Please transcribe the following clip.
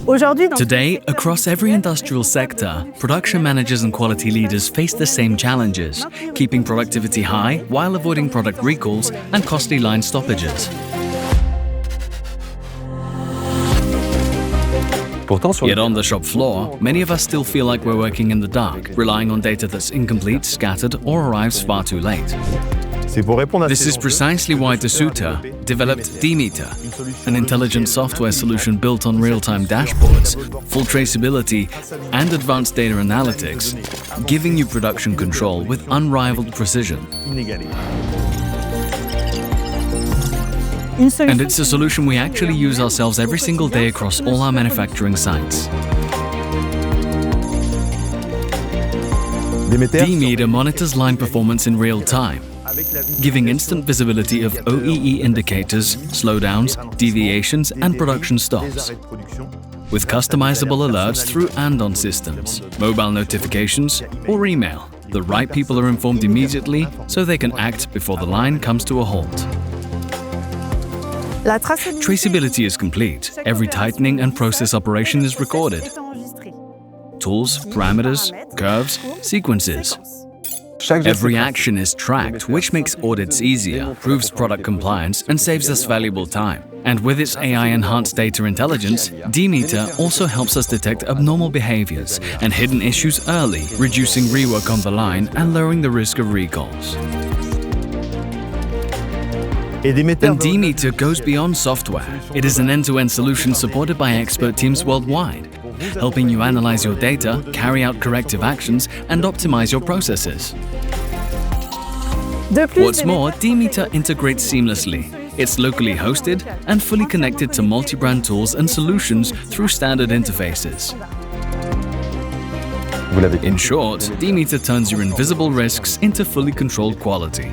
Today, across every industrial sector, production managers and quality leaders face the same challenges, keeping productivity high while avoiding product recalls and costly line stoppages. Yet on the shop floor, many of us still feel like we're working in the dark, relying on data that's incomplete, scattered, or arrives far too late. This is precisely why DeMeter developed DeMeter, an intelligent software solution built on real-time dashboards, full traceability, and advanced data analytics, giving you production control with unrivaled precision. And it's a solution we actually use ourselves every single day across all our manufacturing sites. DeMeter monitors line performance in real time, giving instant visibility of OEE indicators, slowdowns, deviations, and production stops. With customizable alerts through ANDON systems, mobile notifications, or email, the right people are informed immediately so they can act before the line comes to a halt. Traceability is complete. Every tightening and process operation is recorded. Tools, parameters, curves, sequences. Every action is tracked, which makes audits easier, proves product compliance, and saves us valuable time. And with its AI-enhanced data intelligence, DeMeter also helps us detect abnormal behaviors and hidden issues early, reducing rework on the line and lowering the risk of recalls. And DeMeter goes beyond software. It is an end-to-end solution supported by expert teams worldwide, helping you analyze your data, carry out corrective actions, and optimize your processes. What's more, DeMeter integrates seamlessly. It's locally hosted and fully connected to multi-brand tools and solutions through standard interfaces. In short, DeMeter turns your invisible risks into fully controlled quality.